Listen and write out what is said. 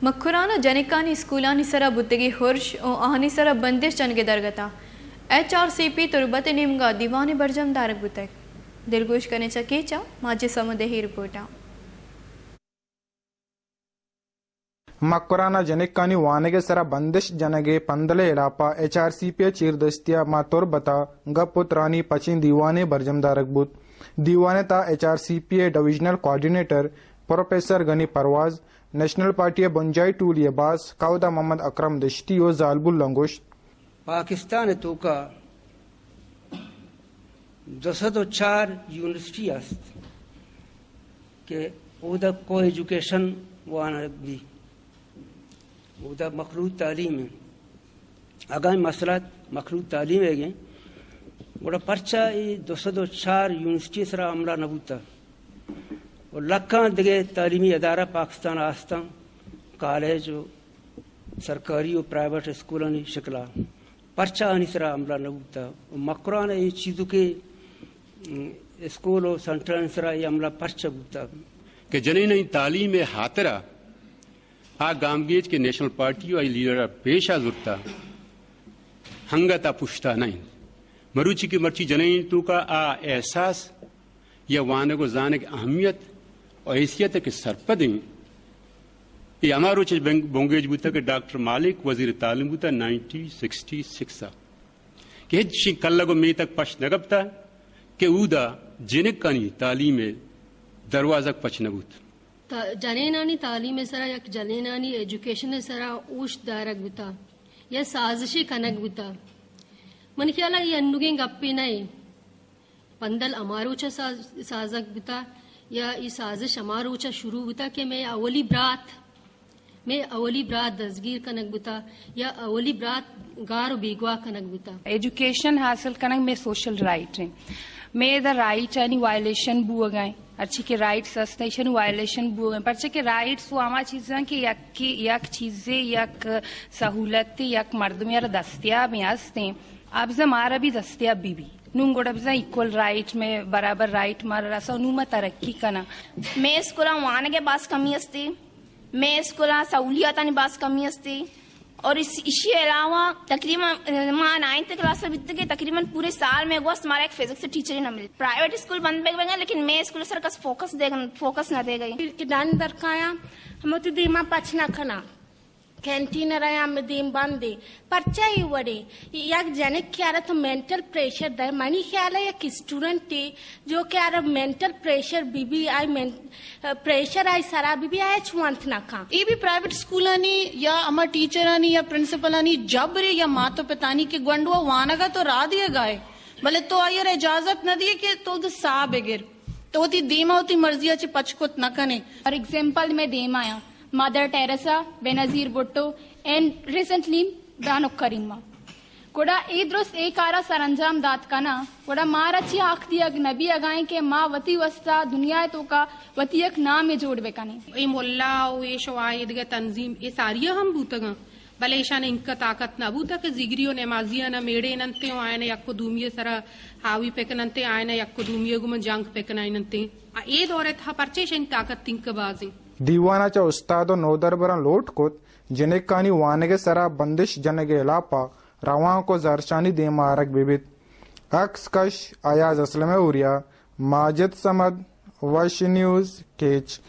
ಮಕ್ಕುರಾನ ಜನಕ್ಕಾನಿ ಸ್ಕೂಲಾನಿ ಸರ ಬುತ್ತಿಗೆ ಹೊರ್ಷ್ ಆಹನಿ ಸರ ಬಂದಿಶ್ ಚನ್ಗೆ ದರ್ಗತಾ HRCP तुरबत निमगा दीवाने बरजम दारक बुतक दिलगोश करने चकेचा माजे समुदे ही रिपोर्टा ಮಕ್ಕುರಾನ ಜನಕ್ಕಾನಿ ವಾನೆಗೆ ಸರ ಬಂದಿಶ್ ಜನಗೆ ಪಂದಲೆ ಇಲಾಪಾ HRCP ಚೀರ್ದಸ್ತಿಯ ಮಾ ತುರ್ಬತಾ ಗಪುತ್ ರಾನಿ ಪಚಿನ್ ದೀವಾನೆ ಬರ್ಜಮ್ दारक बुत दीवाने ता HRCP divisional coordinator professor Ghani Parwaz National Party बंजाई टूल बास काउदा मोहम्मद अकरम दश्ती और जालबुल लंगोश पाकिस्तान तो का 204 यूनिवर्सिटी است के उदा को एजुकेशन वाना भी उदा मखलूत तालीम है आगामी मसला मखलूत तालीम है गए बड़ा पर्चा ये 204 यूनिवर्सिटी सरा अमला नबूता और लक्का दिगे तालीमी अदारा पाकिस्तान आस्ता कॉलेज सरकारी और प्राइवेट स्कूलों ने शिकला पर्चा अनिसरा अमला नबूता मकरान ये चीज़ों के स्कूल और सेंटर अनिसरा ये अमला पर्चा बूता कि जने नहीं तालीम में हातरा आ गामगेज के नेशनल पार्टी और लीडर पेशा जुरता हंगता पुश्ता नहीं मरुचि की मर्ची जने तू का आ एहसास या वाने को जाने की अहमियत और हैसियत के सरपदी ये हमारो चीज बोंगेज बुता के डॉक्टर मालिक वजीर तालीम बुता 1966 के हिच कल्ला को मे तक पश नगबता के उदा जिनक कनी तालीम दरवाजा पच नबूत जनेनानी तालीम सरा या जनेनानी एजुकेशन सरा ऊश दारक बुता या साजिशी कनक बुता मन ख्याल ये अन्नुगे गप्पी नहीं पंदल अमारोचा साजक बुता या ये साजिश अमारोचा शुरू बुता के मैं अवली ब्रात दसगीर कनक बुता या अवली ब्रात गार बेगवा कनक बुता एजुकेशन हासिल कनक में सोशल राइट है में द राइट यानी वायलेशन बुआ गए अच्छी के राइट्स अस्तेशन वायलेशन बुआ गए परचे के राइट्स वो आमा चीज़ें कि यक चीज़ें यक सहूलतें यक मर्दों में दस्तियाब यास्ते अब जमारा भी दस्तियाब भी नुंगोडब्जा इक्वल राइट में बराबर राइट मारा रसा नुमा तरक्की कना मैं स्कूला वाने के पास कमी अस्ती मैं स्कूला सहूलियतानी पास कमी अस्ती और इसी अलावा तकरीबन माँ 9th क्लास में बीत के तकरीबन पूरे साल में गोश्त हमारा एक फिजिक्स टीचर ही न मिले प्राइवेट स्कूल बंद पे गए लेकिन मैं स्कूल सर का फोकस न दे गई कि दान दरकाया हम तो दीमा पछना खना कैंटीन रहा में दीम बंदे पर्चा ही वड़े याक जनिक क्या रहा तो मेंटल प्रेशर दे मनी ख्याल है एक स्टूडेंट थे जो क्या रहा मेंटल प्रेशर बीबी आई प्रेशर आई सारा बीबी आए छुआंत ना खा ये भी प्राइवेट स्कूल आनी या अमर टीचर आनी या प्रिंसिपल आनी जबरे या मातो पितानी के गंडुआ वानगा तो रा दिया गाय भले तो आयर इजाजत न दिए कि तो साहब एगिर तो होती दीमा होती मर्जिया ची पचकुत न कने फॉर एग्जांपल में देम आया Mother Teresa Benazir Bhutto and recently ब्रानो करीमा कोड़ा इद्रोस एक आरा सरंजाम दात काना कोड़ा मारची आख दिया नबी अगाए के माँ वती वस्ता दुनिया तो का वती एक नाम में जोड़ बेकानी ये मोल्ला ये शवायद के तंजीम ये सारी हम बूतगा भले ईशान इनका ताकत ना बूता के जिगरियो नमाजिया ना मेड़े नंते आए ने यक्को दूमिये सरा हावी पेकनंते आए ने यक्को दूमिये गुम जंग पेकना नंते ये दौरे था परचेश इन ताकत तिंक बाजी दीवानाच्या उस्तादो नौदरबरन लोटकोत जिनेकानी वानेगे सरा बंदिश जनगे इलापा रवां को जरचानी देमारक बिबित अक्स कश अयाज असलम उरिया माजिद समद वश न्यूज केच